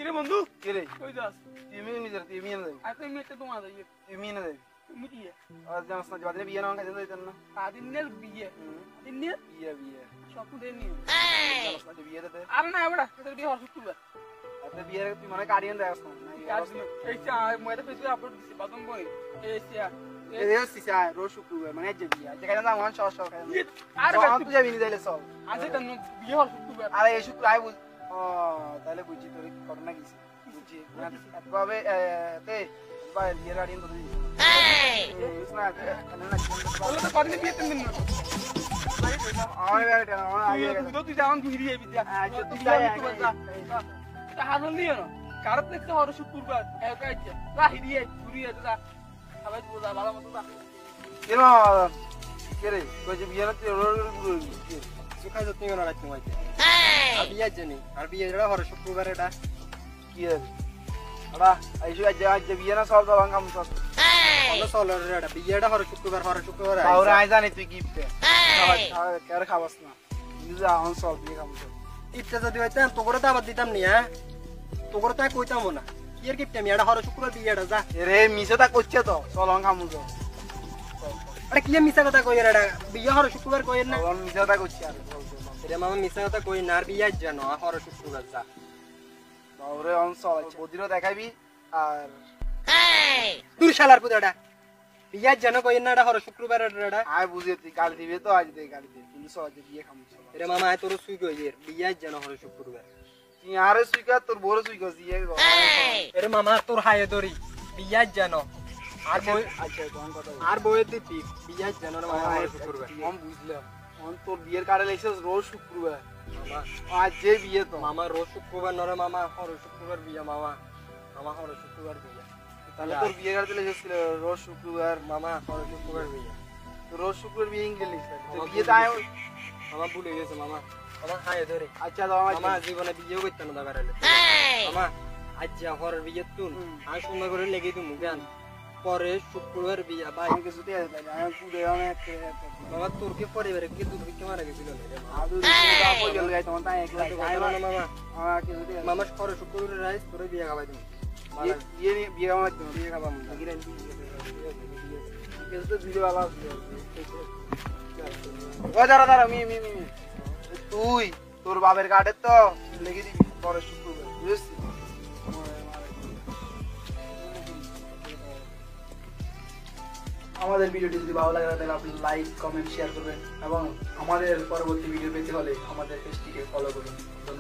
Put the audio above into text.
কিরে বন্ধু কিরে কই যাস তুমি না দেবি আর তুই মেতে তোমার যাই তুমি না দেবি তুমি কি আজ জানাস না বাদে বিয়ে না কাজে দিতেন না আদিনের বিয়ে আদিনের বিয়ে স্বপ্ন দেই নি জানাস না বিয়ে দিতে আর না এবড়া এটা বিয়ে হওয়ার সুযোগ আরে বিয়ে তুই মানে গার্ডিয়ান রাখছ না এই চা মইটা ফেসবুকে আপলোড দিছি বাদম বই এই চা এই সিসা রোজ শুক্রবার মানে যে বিয়ে যেখানে না মন সস খায় আর তুই যাবি নি তাইলে সব আজ এটা বিয়ে হওয়ার সুযোগ আরে এই শুক্র আই বুঝ ও তাহলে বুঝি তোর ঘটনা কিছু বুঝি এতভাবে তে বা বিয়ে গার্ডিয়ান তো দিই না বলে তো কদিন বিয়ে তিন দিন না আমার বেটা আমার আগে তুই যাওন ঘুরি এই বিদ্যা আচ্ছা তুই যাই তা হারন নিও না কারত দেখতে হওয়ার শুক্রবার একা ইচ্ছা রাহি দিয়ে ঘুরি এটা সবাই বুঝা ভালো মতো না কেন কেরে কই যে বিয়ে না তুই সুখাই তো তুমি না রাখতে মাইতে আর বিয়ে জানি আর বিয়ে এটা হর শুক্রবার এটা কি আছে আড়া আইসু আজ বিয়ে না সব দলাং কাম সব অন্য সলের এটা বিয়েটা হর শুক্রবার আউরে আই জানি তুই গিফট খাওয়া কেন খাবাস না নিজে আন সব দিয়ে কাম সব ইচ্ছা যদি হইতাম তো করে দাবাত দিতাম নি হ্যাঁ তো করে তাই কইতাম না কি আর গিফট আমি এটা হর শুক্রবার বিয়েটা যা রে মিছে তা করছে তো চলং কাম সব আরে কি মিছা কথা কই এটা বিয়ে হর শুক্রবার কই না চলং মিছে তা করছে আর রে মামা মিছা কথা কই না আর বিয়ে জানো হর শুক্রবার যা আউরে অন সব বদিরও দেখাবি আর তুই শালার পুদাটা বিয়ে জানো কই না এটা হর শুক্রবার এটা আই বুঝে তুই গালি দিবি তো আজ দে গালি দে কিন্তু সহজে বিয়ে খাম সব রে মামা আয় তোর সুই কই এর বিয়ে জানো হর শুক্রবার তুই আরে সুইকা তোর বড় সুইকা দিয়ে রে মামা তোর হায়ে দড়ি বিয়ে জানো আর বই আচ্ছা কোন কথা আর বইয়ে দিবি বিয়ে জানো রে মামা হর শুক্রবার আমি বুঝলাম অন তোর বিয়ের কার্ডে লেখছিস রোজ শুক্রবার মামা আজ যে বিয়ে তো মামা রোজ শুক্রবার নরে মামা হর শুক্রবার বিয়ে মামা মামা হর শুক্রবার বিয়ে তাহলে তোর বিয়ে কার্ডে লেখছিল রোজ শুক্রবার মামা হর শুক্রবার বিয়ে তো রোজ শুক্রবার বিয়ে ইংলিশ লিখছিস তো বিয়ে তাই মামা ভুলে গেছে মামা মামা হায়ে ধরে আচ্ছা তো আমার মামা জীবনে বিয়েও করতে না দাবার মামা আজ যা হর বিয়ে তুন আর সুন্দর করে লেগে তুমি গান পরে শুক্রবার বিয়ে ভাই আমি কিছু দিয়ে আমি পুরো অনেক মামা তোর কি পরিবারে কি দুধ ভিক্ষা মারা গেছিল রে মামা আদু তো আপন গেল গাই তোমার তাই একলা আয় গাই মামা আমার কিছু দিয়ে মামা পরে শুক্রবার রাইস তোরে বিয়ে খাওয়াই তুমি বিয়ে আমার জন্য বিয়ে খাওয়া মামা কিছু তো ভিডিও আলা ও দাঁড়া দাঁড়া মি তুই তোর বাপের কার্ডে তো লিখে দিবি পরে শুক্রবার বুঝছিস আমাদের ভিডিওটি যদি ভালো লাগে তাহলে আপনি লাইক কমেন্ট শেয়ার করবেন এবং আমাদের পরবর্তী ভিডিও পেতে হলে আমাদের পেজটিকে ফলো করুন ধন্যবাদ।